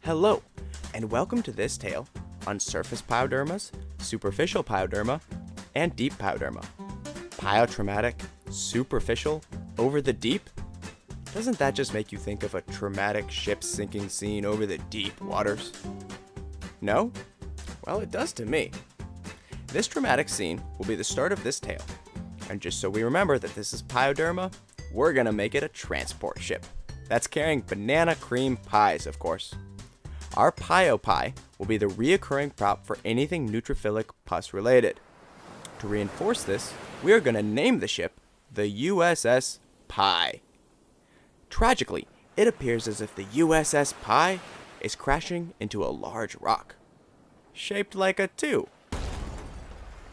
Hello, and welcome to this tale on surface pyodermas, superficial pyoderma, and deep pyoderma. Pyotraumatic, superficial, over the deep? Doesn't that just make you think of a traumatic ship sinking scene over the deep waters? No? Well, it does to me. This traumatic scene will be the start of this tale, and just so we remember that this is pyoderma, we're gonna make it a transport ship. That's carrying banana cream pies, of course. Our Pyo Pie will be the reoccurring prop for anything neutrophilic pus related. To reinforce this, we are going to name the ship the USS Pie. Tragically, it appears as if the USS Pie is crashing into a large rock, shaped like a 2.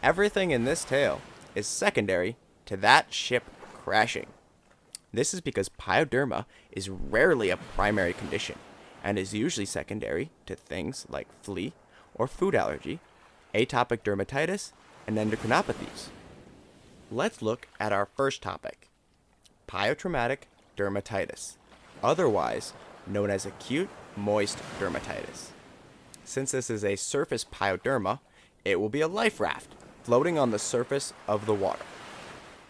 Everything in this tale is secondary to that ship crashing. This is because pyoderma is rarely a primary condition, and is usually secondary to things like flea or food allergy, atopic dermatitis, and endocrinopathies. Let's look at our first topic, pyotraumatic dermatitis, otherwise known as acute moist dermatitis. Since this is a surface pyoderma, it will be a life raft floating on the surface of the water.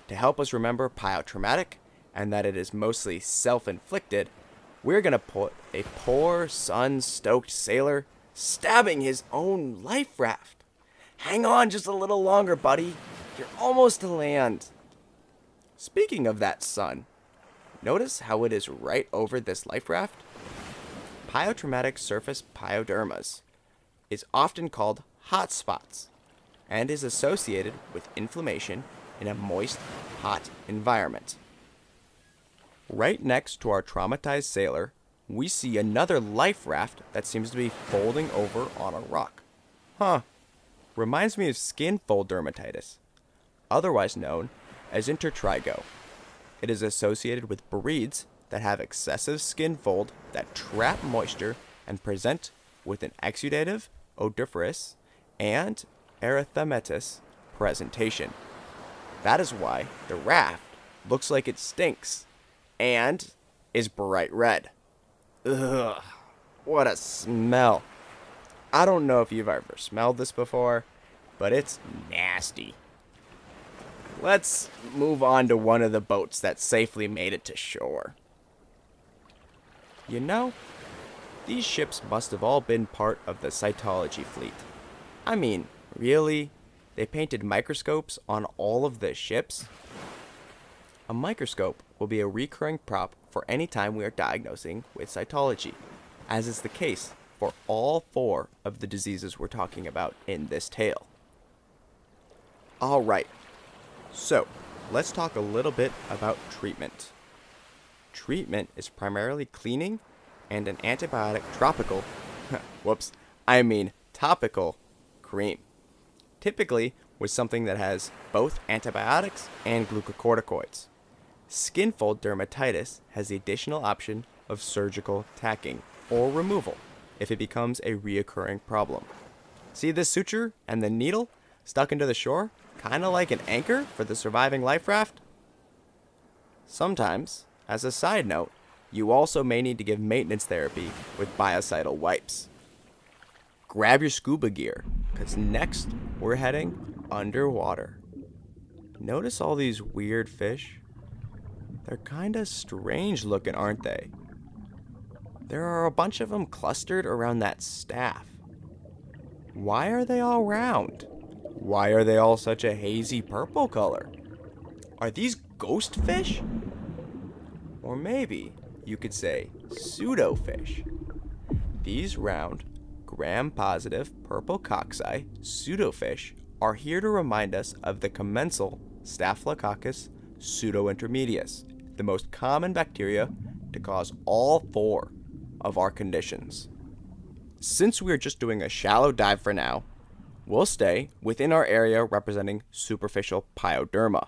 To help us remember pyotraumatic and that it is mostly self-inflicted, we're gonna put a poor, sun-stoked sailor stabbing his own life raft. Hang on just a little longer, buddy. You're almost to land. Speaking of that sun, notice how it is right over this life raft? Pyotraumatic surface pyodermas is often called hot spots and is associated with inflammation in a moist, hot environment. Right next to our traumatized sailor, we see another life raft that seems to be folding over on a rock. Reminds me of skin fold dermatitis, otherwise known as intertrigo. It is associated with breeds that have excessive skin fold that trap moisture and present with an exudative, odoriferous, and erythematous presentation. That is why the raft looks like it stinks and is bright red. Ugh, what a smell. I don't know if you've ever smelled this before, but it's nasty. Let's move on to one of the boats that safely made it to shore. You know, these ships must have all been part of the cytology fleet. I mean, really? They painted microscopes on all of the ships? A microscope will be a recurring prop for any time we are diagnosing with cytology, as is the case for all 4 of the diseases we're talking about in this tale. Alright, so let's talk a little bit about treatment. Treatment is primarily cleaning and an antibiotic topical cream. Typically with something that has both antibiotics and glucocorticoids. Skin fold dermatitis has the additional option of surgical tacking or removal if it becomes a reoccurring problem. See this suture and the needle stuck into the shore? Kinda like an anchor for the surviving life raft? Sometimes, as a side note, you also may need to give maintenance therapy with biocidal wipes. Grab your scuba gear, because next we're heading underwater. Notice all these weird fish? They're kinda strange looking, aren't they? There are a bunch of them clustered around that staff. Why are they all round? Why are they all such a hazy purple color? Are these ghost fish? Or maybe you could say pseudo fish. These round, gram-positive purple cocci pseudofish are here to remind us of the commensal Staphylococcus pseudointermedius, the most common bacteria to cause all 4 of our conditions. Since we are just doing a shallow dive for now, we'll stay within our area representing superficial pyoderma,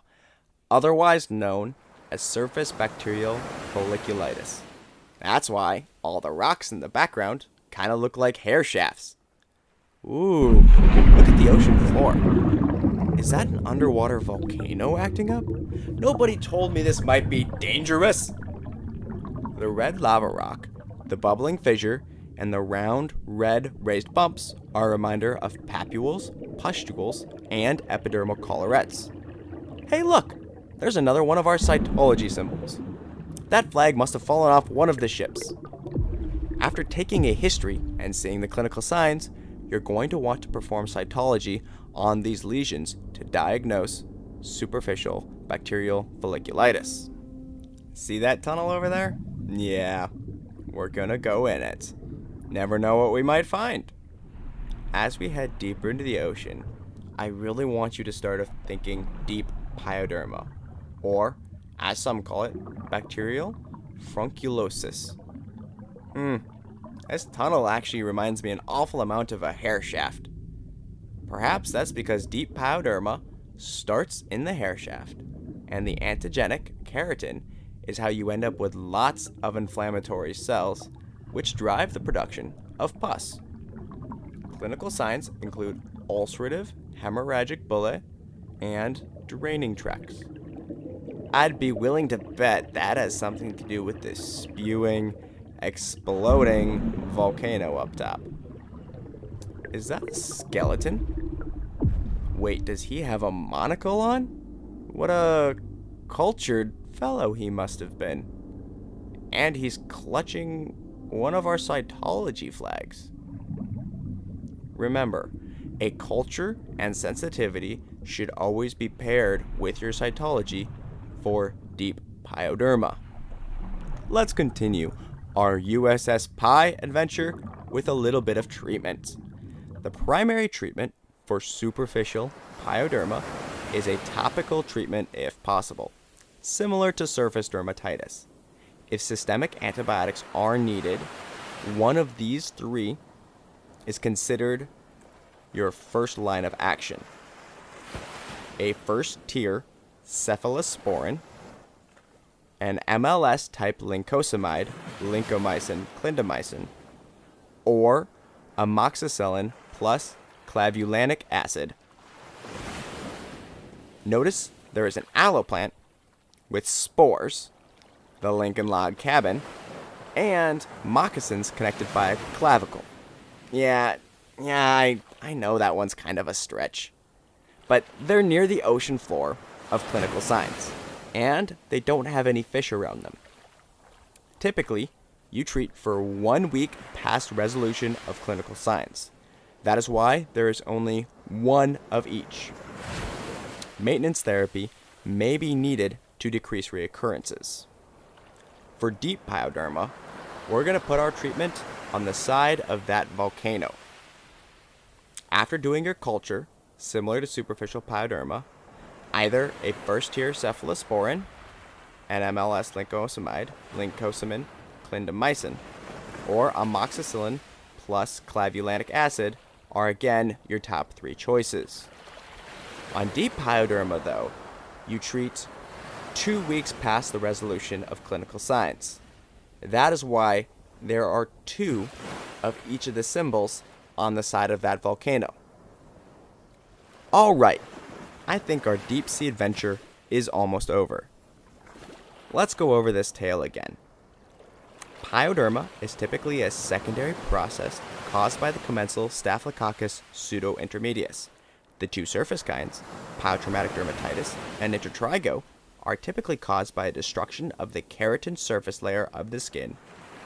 otherwise known as surface bacterial folliculitis. That's why all the rocks in the background kind of look like hair shafts. Ooh, look at the ocean floor. Is that an underwater volcano acting up? Nobody told me this might be dangerous. The red lava rock, the bubbling fissure, and the round, red, raised bumps are a reminder of papules, pustules, and epidermal collarettes. Hey look! There's another one of our cytology symbols. That flag must have fallen off one of the ships. After taking a history and seeing the clinical signs, you're going to want to perform cytology on these lesions to diagnose superficial bacterial folliculitis. See that tunnel over there? Yeah, we're gonna go in it. Never know what we might find. As we head deeper into the ocean, I really want you to start thinking deep pyoderma, or, as some call it, bacterial frunculosis. This tunnel actually reminds me an awful amount of a hair shaft. Perhaps that's because deep pyoderma starts in the hair shaft, and the antigenic keratin is how you end up with lots of inflammatory cells, which drive the production of pus. Clinical signs include ulcerative hemorrhagic bullae and draining tracts. I'd be willing to bet that has something to do with this spewing, exploding volcano up top. Is that a skeleton? Wait, does he have a monocle on? What a cultured fellow he must have been. And he's clutching one of our cytology flags. Remember, a culture and sensitivity should always be paired with your cytology for deep pyoderma. Let's continue our USS Pi adventure with a little bit of treatment. The primary treatment for superficial pyoderma is a topical treatment if possible, similar to surface dermatitis. If systemic antibiotics are needed, one of these three is considered your first line of action. A first-tier cephalosporin, an MLS-type lincosamide, lincomycin, clindamycin, or amoxicillin plus clavulanic acid. Notice there is an aloe plant with spores, the Lincoln log cabin, and moccasins connected by a clavicle. Yeah, I know that one's kind of a stretch. But they're near the ocean floor of clinical signs, and they don't have any fish around them. Typically, you treat for 1 week past resolution of clinical signs. That is why there is only one of each. Maintenance therapy may be needed to decrease reoccurrences. For deep pyoderma, we're going to put our treatment on the side of that volcano. After doing your culture, similar to superficial pyoderma, either a first-tier cephalosporin, an MLS lincosamide, lincosamine, clindamycin, or amoxicillin plus clavulanic acid are again your top 3 choices. On deep pyoderma, though, you treat 2 weeks past the resolution of clinical signs. That is why there are 2 of each of the symbols on the side of that volcano. Alright, I think our deep sea adventure is almost over. Let's go over this tale again. Pyoderma is typically a secondary process caused by the commensal Staphylococcus pseudointermedius. The 2 surface kinds, pyotraumatic dermatitis and intertrigo, are typically caused by a destruction of the keratin surface layer of the skin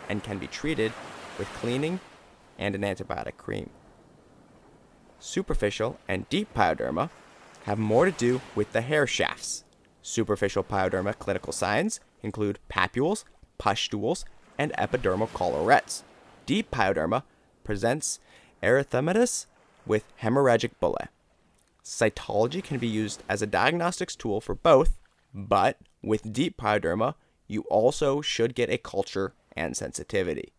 and can be treated with cleaning and an antibiotic cream. Superficial and deep pyoderma have more to do with the hair shafts. Superficial pyoderma clinical signs include papules, pustules, and epidermal collarettes. Deep pyoderma presents erythematous with hemorrhagic bullae. Cytology can be used as a diagnostics tool for both, but with deep pyoderma, you also should get a culture and sensitivity.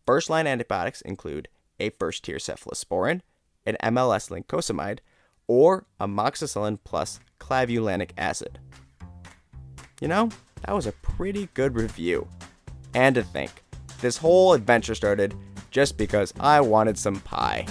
First-line antibiotics include a first-tier cephalosporin, an MLS lincosamide, or amoxicillin plus clavulanic acid. You know, that was a pretty good review. And to think, this whole adventure started just because I wanted some pie.